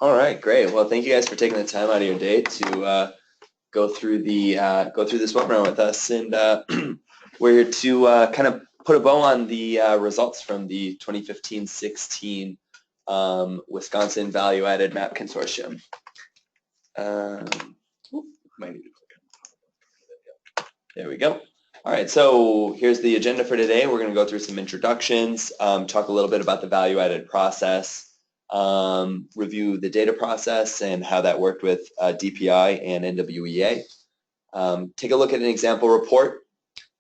All right, great. Well, thank you guys for taking the time out of your day to go through this webinar with us, and we're here to kind of put a bow on the results from the 2015-16 Wisconsin Value Added Map Consortium. Might need to click on. There we go. All right, so here's the agenda for today. We're going to go through some introductions, talk a little bit about the value-added process, review the data process and how that worked with DPI and NWEA. Take a look at an example report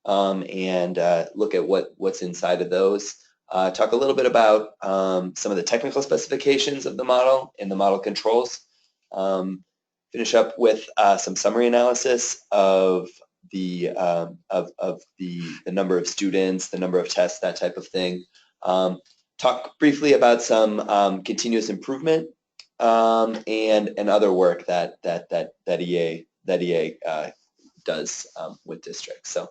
and look at what's inside of those. Talk a little bit about some of the technical specifications of the model and the model controls. Finish up with some summary analysis of the number of students, the number of tests, that type of thing. Talk briefly about some continuous improvement and other work that EA does with districts. So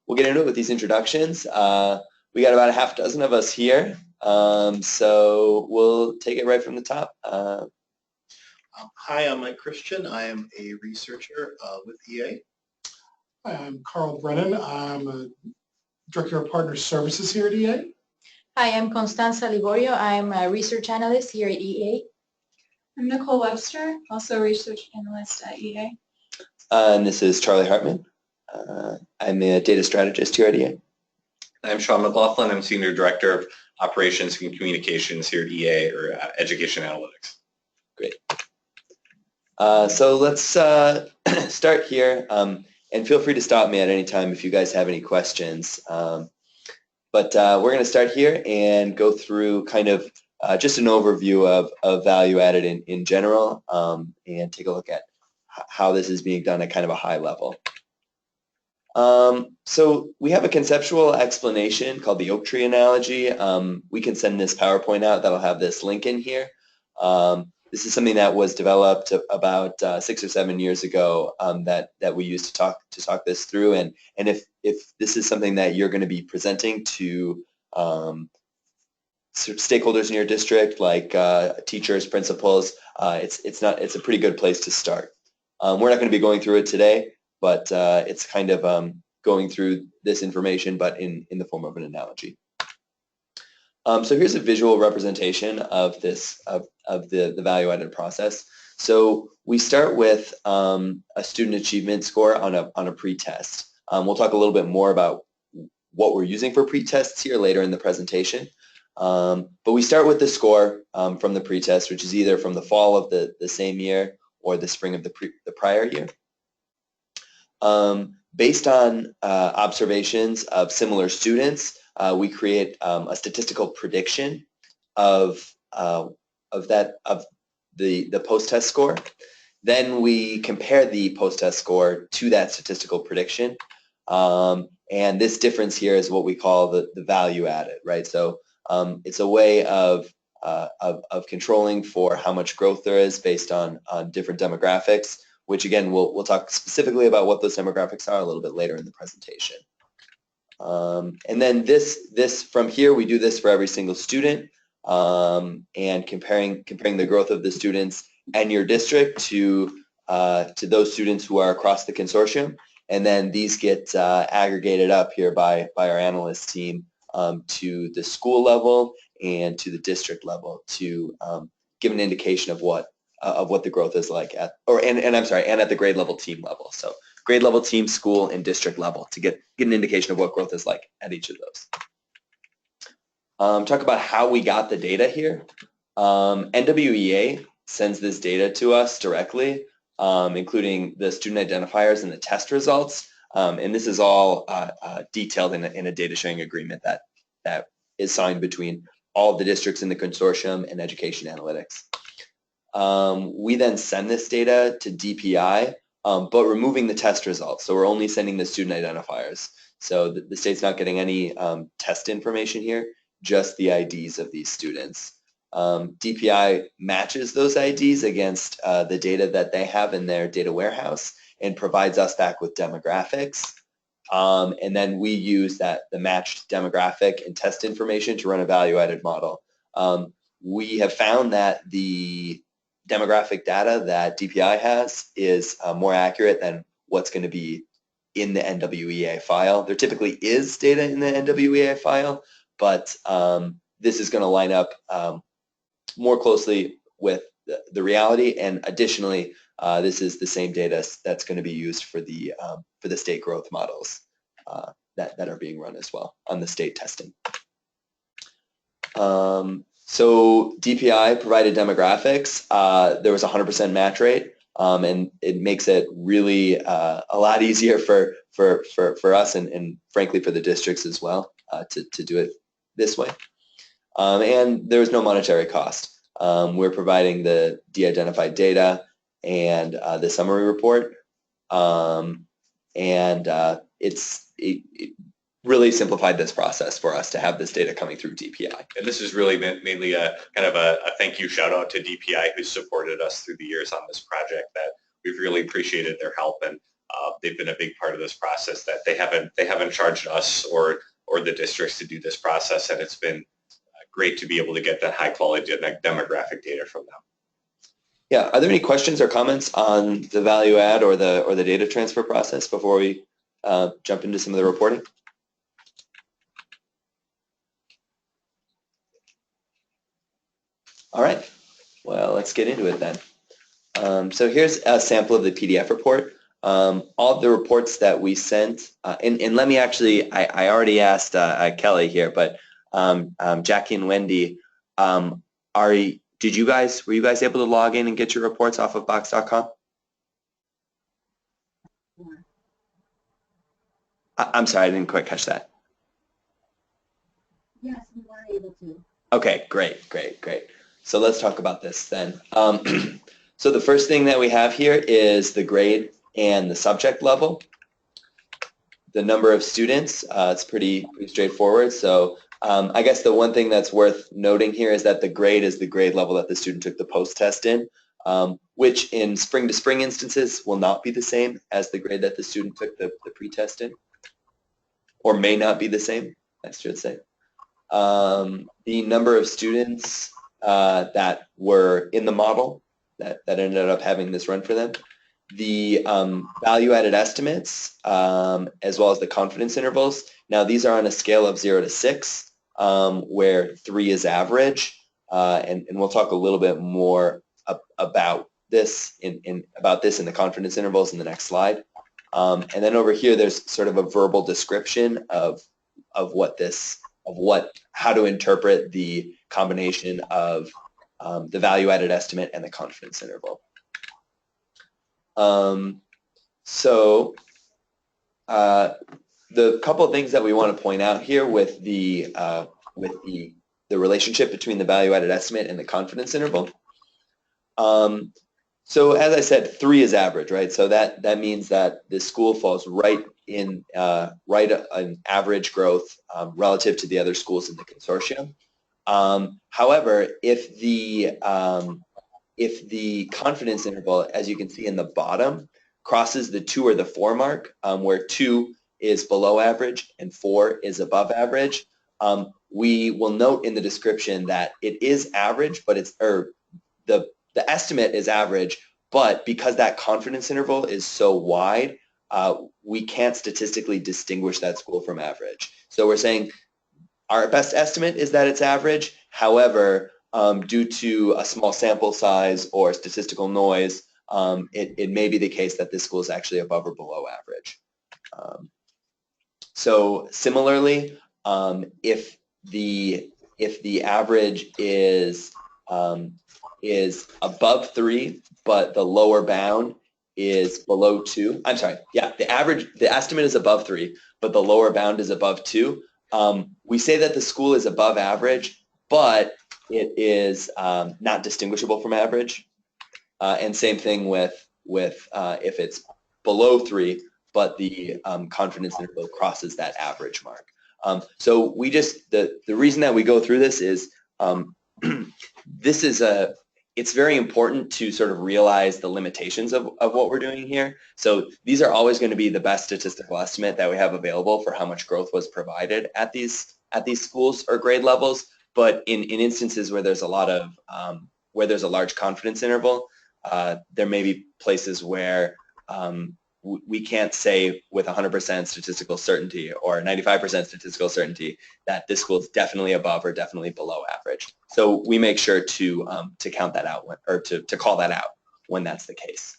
we'll get into it with these introductions. We got about a half dozen of us here, so we'll take it right from the top. Hi, I'm Mike Christian. I am a researcher with EA. Hi, I'm Carl Brennan. I'm a Director of Partner Services here at EA. Hi, I'm Constanza Liborio. I'm a research analyst here at EA. I'm Nicole Webster, also a research analyst at EA. And this is Charlie Hartman. I'm a data strategist here at EA. I'm Sean McLaughlin. I'm Senior Director of Operations and Communications here at EA, or Education Analytics. Great. So let's start here, and feel free to stop me at any time if you guys have any questions. But we're going to start here and go through kind of just an overview of value added in general, and take a look at how this is being done at kind of a high level. So we have a conceptual explanation called the oak tree analogy. We can send this PowerPoint out. That'll have this link in here. This is something that was developed about 6 or 7 years ago that we used to talk this through. And if this is something that you're going to be presenting to stakeholders in your district, like teachers, principals, it's a pretty good place to start. We're not going to be going through it today, but it's kind of going through this information, but in the form of an analogy. So here's a visual representation of this of the value-added process. So we start with a student achievement score on a pre-test. We'll talk a little bit more about what we're using for pre-tests here later in the presentation. But we start with the score from the pre-test, which is either from the fall of the same year or the spring of the prior year. Based on observations of similar students, we create a statistical prediction of the post-test score. Then we compare the post-test score to that statistical prediction, and this difference here is what we call the value added, right? So it's a way of controlling for how much growth there is based on different demographics, which again we'll talk specifically about what those demographics are a little bit later in the presentation. And then this from here, we do this for every single student, and comparing the growth of the students and your district to those students who are across the consortium, and then these get aggregated up here by our analyst team to the school level and to the district level to give an indication of what the growth is like at the grade level team level. So grade level, team, school, and district level to get an indication of what growth is like at each of those. Talk about how we got the data here. NWEA sends this data to us directly, including the student identifiers and the test results. And this is all detailed in a data sharing agreement that is signed between all of the districts in the consortium and Education Analytics. We then send this data to DPI, but removing the test results. So we're only sending the student identifiers. So the state's not getting any test information here, just the IDs of these students. DPI matches those IDs against the data that they have in their data warehouse and provides us back with demographics. And then we use the matched demographic and test information to run a value-added model. We have found that the demographic data that DPI has is more accurate than what's going to be in the NWEA file. There typically is data in the NWEA file, but this is going to line up more closely with the reality, and additionally, this is the same data that's going to be used for the state growth models that are being run as well on the state testing. So DPI provided demographics. There was 100% match rate, and it makes it really a lot easier for us and frankly for the districts as well to do it this way. And there was no monetary cost. We're providing the de-identified data and the summary report, it really simplified this process for us to have this data coming through DPI. And this is really mainly a kind of a thank you shout out to DPI, who supported us through the years on this project. That we've really appreciated their help, and they've been a big part of this process. That they haven't charged us or the districts to do this process, and it's been great to be able to get that high quality demographic data from them. Yeah, are there any questions or comments on the value add or the data transfer process before we jump into some of the reporting? All right, well, let's get into it then. So here's a sample of the PDF report. All of the reports that we sent, and let me actually, I already asked Kelly here, but Jackie and Wendy, were you guys able to log in and get your reports off of box.com? I'm sorry, I didn't quite catch that. Yes, we were able to. Okay, great. So let's talk about this then. So the first thing that we have here is the grade and the subject level. The number of students, it's pretty straightforward. So I guess the one thing that's worth noting here is that the grade is the grade level that the student took the post-test in, which in spring-to-spring instances will not be the same as the grade that the student took the pre-test in, or may not be the same, I should say. The number of students that were in the model that ended up having this run for them, the value-added estimates, as well as the confidence intervals. Now, these are on a scale of 0 to 6, where 3 is average, and we'll talk a little bit more about this in the confidence intervals in the next slide. And then over here, there's sort of a verbal description of how to interpret the combination of the value-added estimate and the confidence interval. The couple of things that we want to point out here with the relationship between the value-added estimate and the confidence interval. So as I said, 3 is average, right? So that means that the school falls right in an average growth relative to the other schools in the consortium. However, if the confidence interval, as you can see in the bottom, crosses the 2 or the 4 mark, where 2 is below average and 4 is above average, we will note in the description that it is average, but the estimate is average, but because that confidence interval is so wide, we can't statistically distinguish that school from average. So we're saying our best estimate is that it's average. However, due to a small sample size or statistical noise, it may be the case that this school is actually above or below average. So similarly, if the average is above 3, but the lower bound is below 2. I'm sorry, yeah, the estimate is above 3, but the lower bound is above 2. We say that the school is above average, but it is not distinguishable from average. And same thing with if it's below 3, but the confidence interval crosses that average mark. So the reason that we go through this is it's very important to sort of realize the limitations of what we're doing here. So these are always going to be the best statistical estimate that we have available for how much growth was provided at these schools or grade levels. But in instances where there's a lot of where there's a large confidence interval, there may be places where we can't say with 100% statistical certainty or 95% statistical certainty that this school is definitely above or definitely below average. So we make sure to count that out or to call that out when that's the case.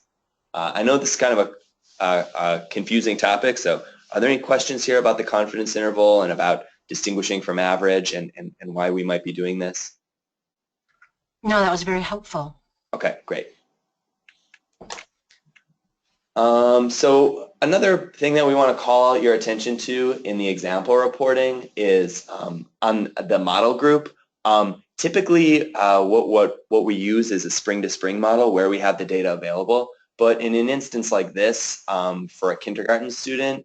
I know this is kind of a confusing topic, so are there any questions here about the confidence interval and about distinguishing from average and why we might be doing this? No, that was very helpful. Okay, great. So another thing that we want to call your attention to in the example reporting is on the model group. Typically, what we use is a spring-to-spring model where we have the data available. But in an instance like this, for a kindergarten student,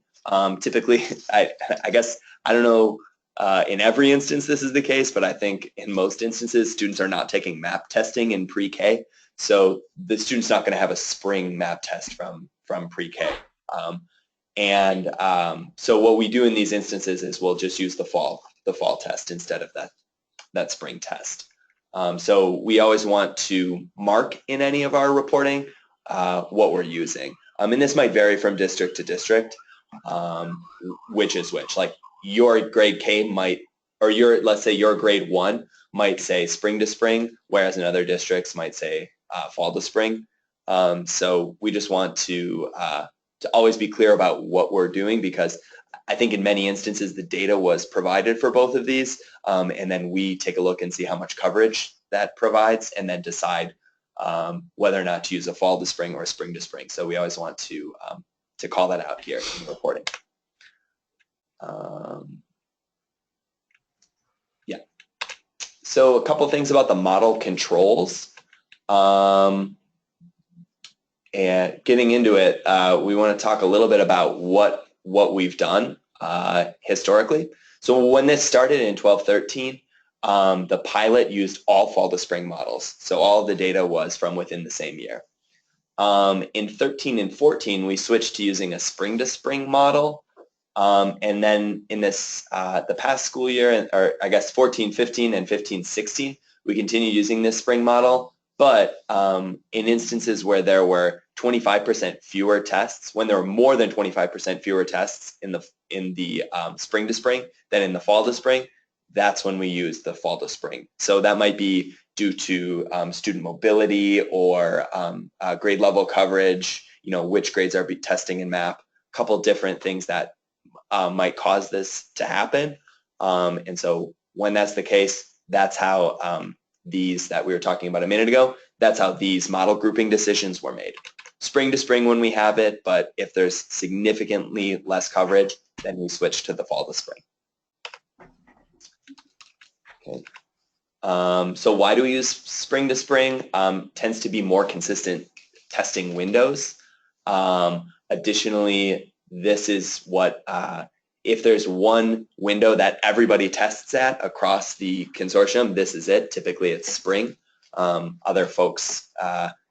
typically, I guess, I don't know in every instance this is the case, but I think in most instances, students are not taking MAP testing in pre-K. So the student's not going to have a spring MAP test from pre-K. So what we do in these instances is we'll just use the fall test instead of that spring test. So we always want to mark in any of our reporting what we're using. And this might vary from district to district, which is which. Like your grade K might, or let's say your grade 1 might say spring to spring, whereas in other districts might say fall to spring. So we just want to always be clear about what we're doing, because I think in many instances the data was provided for both of these, and then we take a look and see how much coverage that provides and then decide whether or not to use a fall to spring or a spring to spring. So we always want to call that out here in the reporting. Yeah. So a couple things about the model controls. And getting into it, we want to talk a little bit about what we've done historically. So when this started in 12-13, the pilot used all fall to spring models. So all of the data was from within the same year. In 13 and 14, we switched to using a spring to spring model. And then in this, the past school year, or I guess 14-15 and 15-16, we continued using this spring model. But in instances where there were 25% fewer tests, when there were more than 25% fewer tests in the spring to spring than in the fall to spring, that's when we use the fall to spring. So that might be due to student mobility or grade level coverage, which grades are testing in MAP, a couple different things that might cause this to happen. And so when that's the case, that's how these that we were talking about a minute ago, that's how these model grouping decisions were made. Spring to spring when we have it, but if there's significantly less coverage, then we switch to the fall to spring. Okay. So why do we use spring to spring? Tends to be more consistent testing windows. Additionally, this is what, if there's one window that everybody tests at across the consortium, this is it. Typically it's spring. Other folks,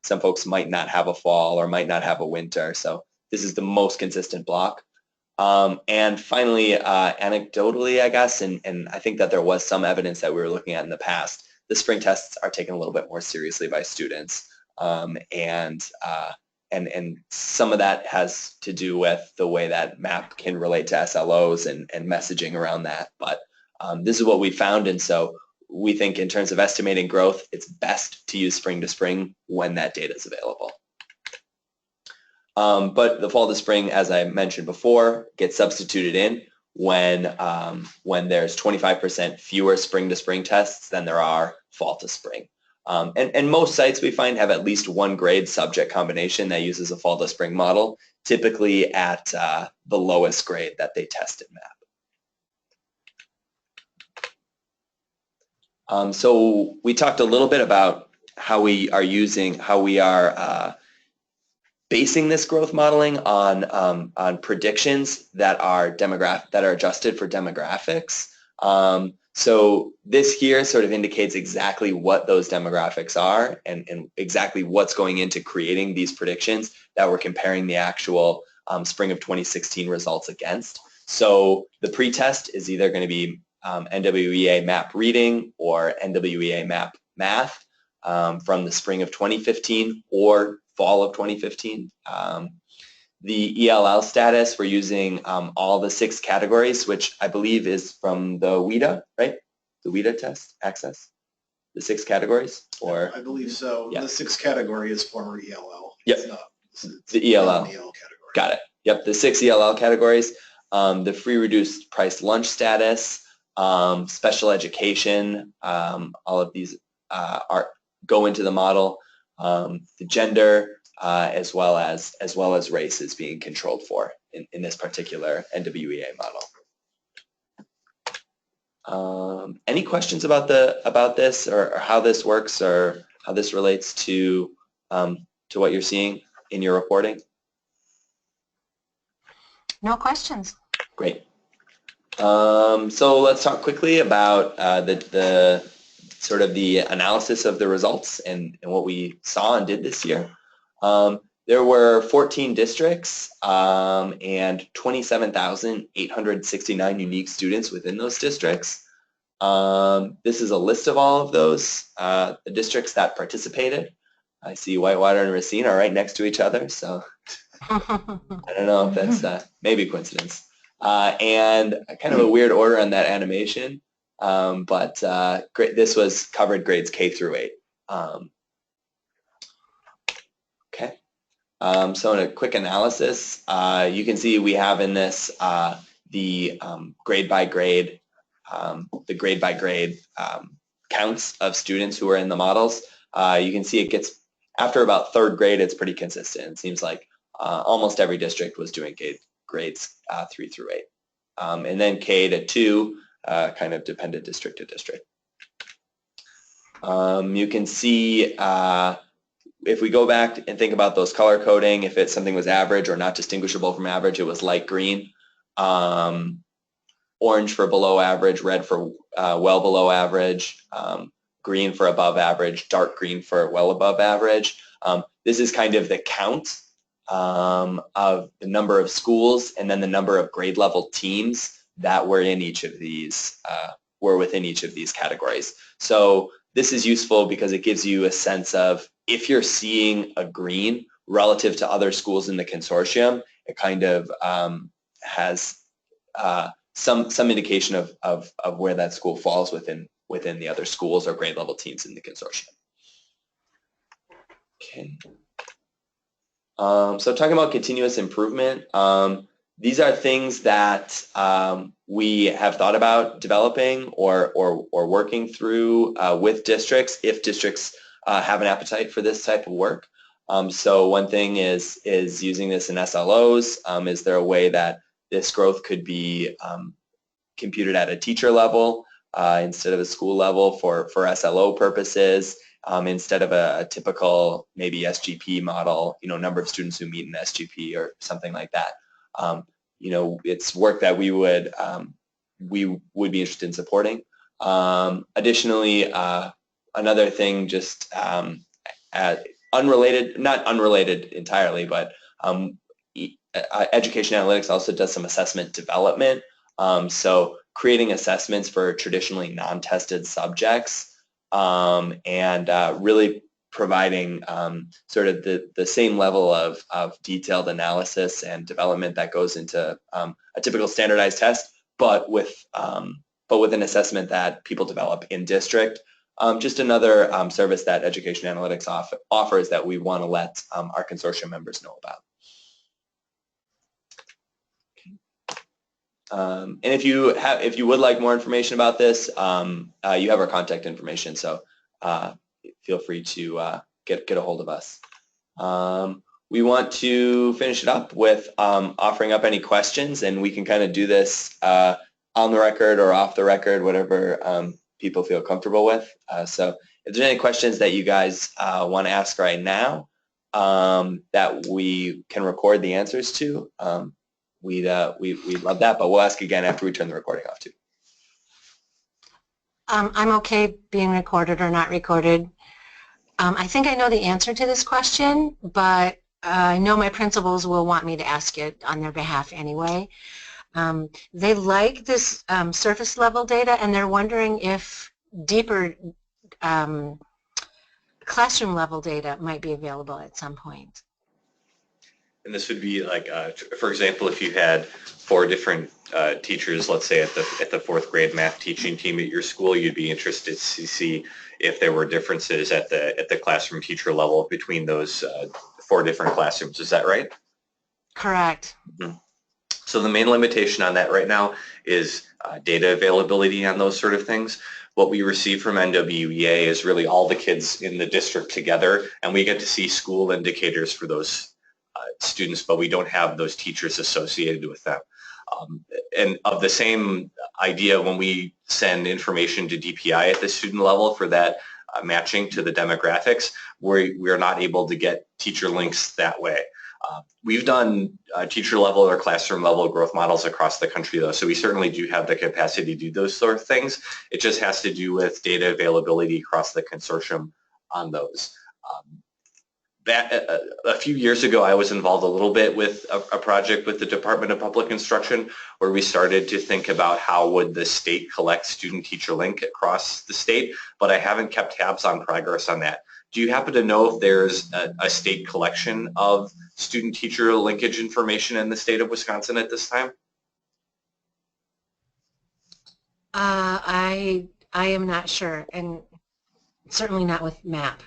some folks might not have a fall or might not have a winter. So this is the most consistent block. And finally, anecdotally, I guess, and I think that there was some evidence that we were looking at in the past, the spring tests are taken a little bit more seriously by students. And some of that has to do with the way that MAP can relate to SLOs and messaging around that. But this is what we found, and so we think in terms of estimating growth, it's best to use spring to spring when that data is available. But the fall to spring, as I mentioned before, gets substituted in when there's 25% fewer spring to spring tests than there are fall to spring. And most sites we find have at least one grade subject combination that uses a fall to spring model, typically at the lowest grade that they test in MAP. So we talked a little bit about how we are basing this growth modeling on predictions that are adjusted for demographics. So this here sort of indicates exactly what those demographics are and exactly what's going into creating these predictions that we're comparing the actual spring of 2016 results against. So the pretest is either going to be NWEA MAP reading or NWEA MAP math. from the spring of 2015 or fall of 2015. The ELL status, we're using all the 6 categories, which I believe is from the WEA, right? The WEA test, access? The 6 categories? Or I believe so. Yeah. The 6th category is former ELL. Yep. It's The ELL. the EL category. Got it. Yep, the 6 ELL categories. The free reduced price lunch status, special education, all of these go into the model. The gender, as well as race is being controlled for in this particular NWEA model. Any questions about this or how this works or how this relates to what you're seeing in your reporting? No questions. Great. So let's talk quickly about the sort of the analysis of the results and what we saw and did this year. There were 14 districts and 27,869 unique students within those districts. This is a list of all of those, the districts that participated. I see Whitewater and Racine are right next to each other, so I don't know if that's maybe coincidence. And kind of a weird order on that animation, but this was covered grades K through 8. Okay. So in a quick analysis, you can see we have in this the grade by grade counts of students who are in the models. You can see it gets, after about 3rd grade, it's pretty consistent. It seems like almost every district was doing grades 3 through 8. And then K to 2 kind of depended district to district. You can see if we go back and think about those color coding, if something was average or not distinguishable from average, it was light green. Orange for below average, red for well below average, green for above average, dark green for well above average. This is kind of the count of the number of schools and then the number of grade level teams that were in each of these, within each of these categories. So this is useful because it gives you a sense of if you're seeing a green relative to other schools in the consortium, it kind of has some indication of where that school falls within the other schools or grade level teams in the consortium. Okay. So talking about continuous improvement, these are things that we have thought about developing or working through with districts if districts have an appetite for this type of work. So one thing is using this in SLOs. Is there a way that this growth could be computed at a teacher level instead of a school level for SLO purposes? Instead of a typical maybe SGP model, number of students who meet in SGP or something like that. It's work that we would be interested in supporting. Additionally, another thing, just unrelated, not unrelated entirely, but education analytics also does some assessment development. So creating assessments for traditionally non-tested subjects. And really providing sort of the same level of detailed analysis and development that goes into a typical standardized test, but with an assessment that people develop in district. Just another service that education analytics offers that we want to let our consortium members know about. And if you would like more information about this, you have our contact information, so feel free to get a hold of us. We want to finish it up with offering up any questions, and we can kind of do this on the record or off the record, whatever people feel comfortable with. So if there's any questions that you guys want to ask right now that we can record the answers to, we'd love that, but we'll ask again after we turn the recording off too. I'm okay being recorded or not recorded. I think I know the answer to this question, but I know my principals will want me to ask it on their behalf anyway. They like this surface level data, and they're wondering if deeper classroom level data might be available at some point. And this would be like, for example, if you had 4 different teachers, let's say at the 4th grade math teaching team at your school, you'd be interested to see if there were differences at the classroom teacher level between those 4 different classrooms. Is that right? Correct. Mm-hmm. So the main limitation on that right now is data availability on those sort of things. What we receive from NWEA is really all the kids in the district together, and we get to see school indicators for those students, but we don't have those teachers associated with them. And of the same idea, when we send information to DPI at the student level for that matching to the demographics, we're not able to get teacher links that way. We've done teacher level or classroom level growth models across the country though, so we certainly do have the capacity to do those sort of things. It just has to do with data availability across the consortium on those. A few years ago, I was involved a little bit with a project with the Department of Public Instruction where we started to think about how would the state collect student-teacher link across the state, but I haven't kept tabs on progress on that. Do you happen to know if there's a state collection of student-teacher linkage information in the state of Wisconsin at this time? I am not sure, and certainly not with MAP.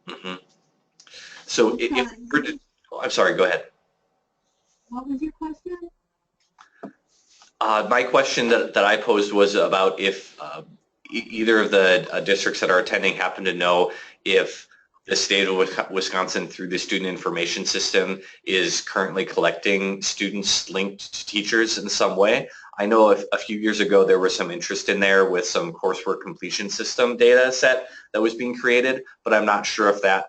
Mm-hmm. So if we're to, oh, I'm sorry, go ahead. What was your question? My question that I posed was about if either of the districts that are attending happen to know if the state of Wisconsin through the student information system is currently collecting students linked to teachers in some way. I know a few years ago there was some interest in there with some coursework completion system data set that was being created, but I'm not sure if that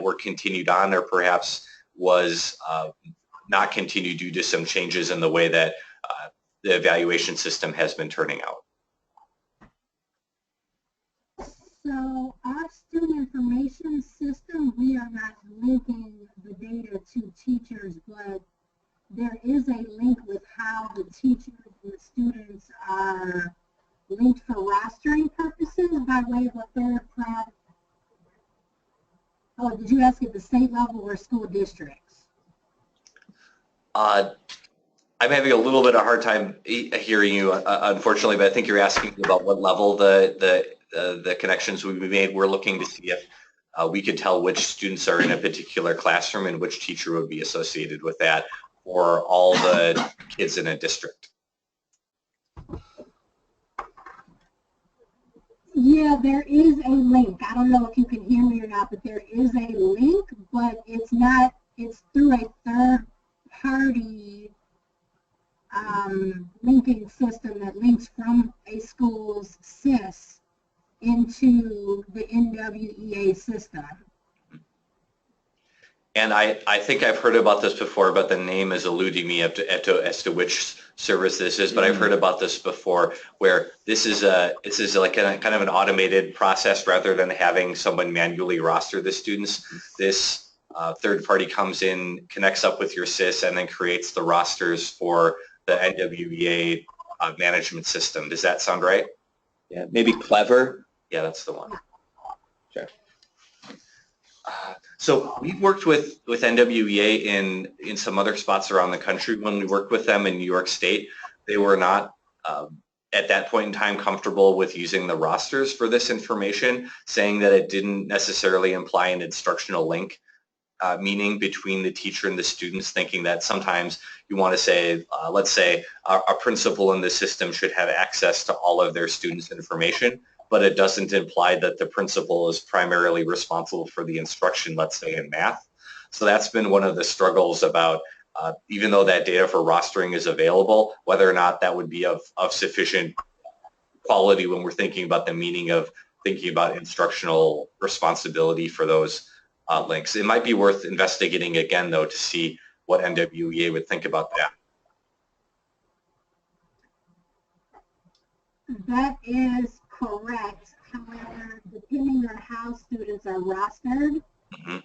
were continued on or perhaps was not continued due to some changes in the way that the evaluation system has been turning out. So our student information system, we are not linking the data to teachers, but there is a link with how the teachers and the students are linked for rostering purposes by way of a third party. Oh, did you ask at the state level or school districts? I'm having a little bit of a hard time hearing you, unfortunately, but I think you're asking about what level the connections would be made. We're looking to see if we could tell which students are in a particular classroom and which teacher would be associated with that, or all the kids in a district. Yeah, there is a link. I don't know if you can hear me or not, but there is a link, but it's not, it's through a third party linking system that links from a school's SIS into the NWEA system. And I think I've heard about this before, but the name is eluding me as to which service this is. But I've heard about this before, where this is like kind of an automated process rather than having someone manually roster the students. This third party comes in, connects up with your SIS, and then creates the rosters for the NWEA management system. Does that sound right? Yeah, maybe Clever. Yeah, that's the one. Sure. So we've worked with NWEA in some other spots around the country. When we worked with them in New York State, they were not at that point in time comfortable with using the rosters for this information, saying that it didn't necessarily imply an instructional link, meaning between the teacher and the students, thinking that sometimes you want to say, let's say a principal in the system should have access to all of their students' information, but it doesn't imply that the principal is primarily responsible for the instruction, let's say in math. So that's been one of the struggles about, even though that data for rostering is available, whether or not that would be of sufficient quality when we're thinking about the meaning of thinking about instructional responsibility for those links. It might be worth investigating again, though, to see what NWEA would think about that. That is correct. However, depending on how students are rostered, for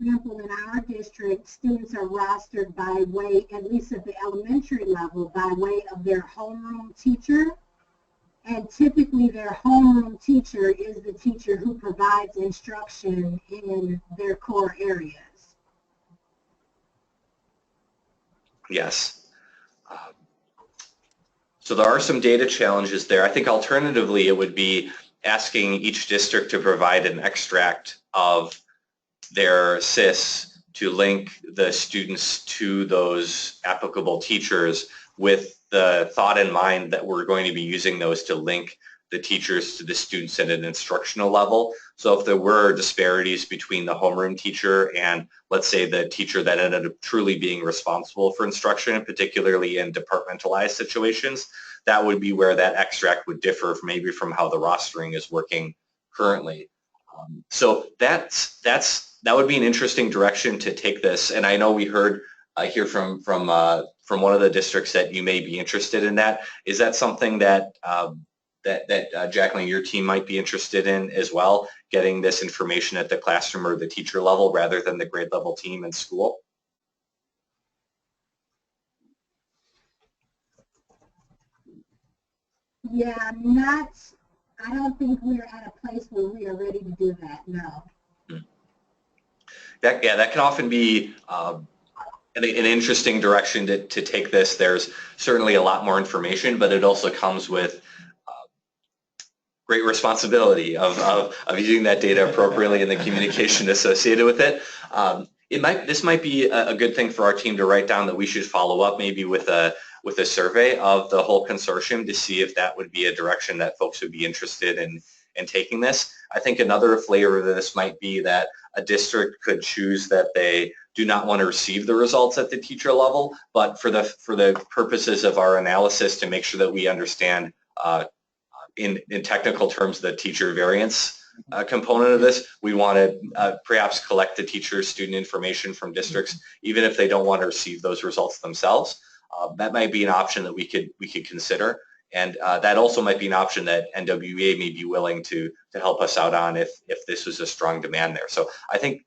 example, in our district, students are rostered by way, at least at the elementary level, by way of their homeroom teacher. And typically their homeroom teacher is the teacher who provides instruction in their core areas. Yes. So there are some data challenges there. I think alternatively it would be asking each district to provide an extract of their SIS to link the students to those applicable teachers with the thought in mind that we're going to be using those to link the teachers to the students at an instructional level. So if there were disparities between the homeroom teacher and, let's say, the teacher that ended up truly being responsible for instruction, particularly in departmentalized situations, that would be where that extract would differ maybe from how the rostering is working currently. So that would be an interesting direction to take this. And I know we heard here from one of the districts that you may be interested in that. Is that something that Jacqueline, your team might be interested in as well, getting this information at the classroom or the teacher level rather than the grade level team in school? Yeah, I don't think we're at a place where we are ready to do that, no. That can often be an interesting direction to take this. There's certainly a lot more information, but it also comes with great responsibility of using that data appropriately and the communication associated with it. This might be a good thing for our team to write down, that we should follow up maybe with a survey of the whole consortium to see if that would be a direction that folks would be interested in taking this. I think another flavor of this might be that a district could choose that they do not want to receive the results at the teacher level, but for the purposes of our analysis, to make sure that we understand in technical terms the teacher variance component of this, we want to perhaps collect the teacher student information from districts, even if they don't want to receive those results themselves. That might be an option that we could consider, and that also might be an option that NWEA may be willing to help us out on if this was a strong demand there. So I think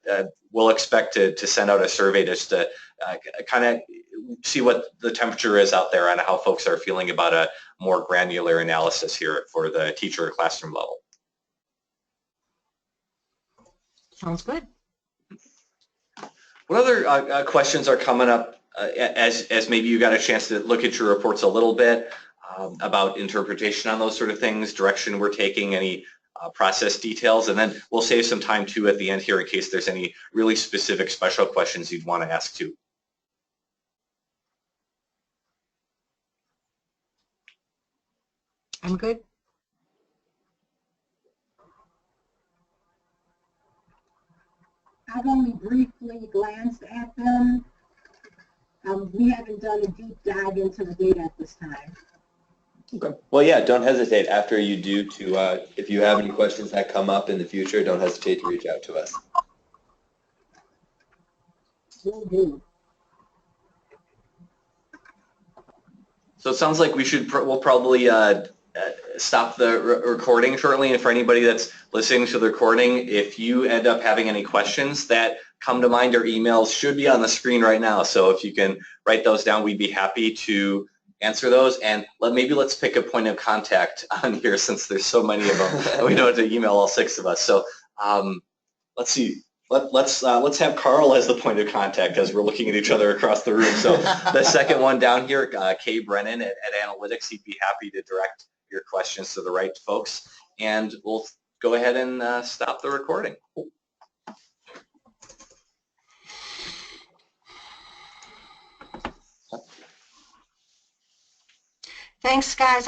we'll expect to send out a survey just to kind of see what the temperature is out there and how folks are feeling about a more granular analysis here for the teacher or classroom level. Sounds good. What other questions are coming up as maybe you got a chance to look at your reports a little bit about interpretation on those sort of things, direction we're taking, any process details, and then we'll save some time too at the end here in case there's any really specific special questions you'd want to ask too. I'm good. I've only briefly glanced at them. We haven't done a deep dive into the data at this time. Okay. Well, yeah, don't hesitate after you do to, if you have any questions that come up in the future, don't hesitate to reach out to us. Will do. So it sounds like we'll probably stop the recording shortly. And for anybody that's listening to the recording, if you end up having any questions that come to mind, our emails should be on the screen right now. So if you can write those down, we'd be happy to answer those. And let's pick a point of contact on here since there's so many of them. And we don't have to email all 6 of us. So let's see. Let's have Carl as the point of contact as we're looking at each other across the room. So the second one down here, Kay Brennan at Analytics, he'd be happy to direct your questions to the right folks. And we'll go ahead and stop the recording. Thanks, guys.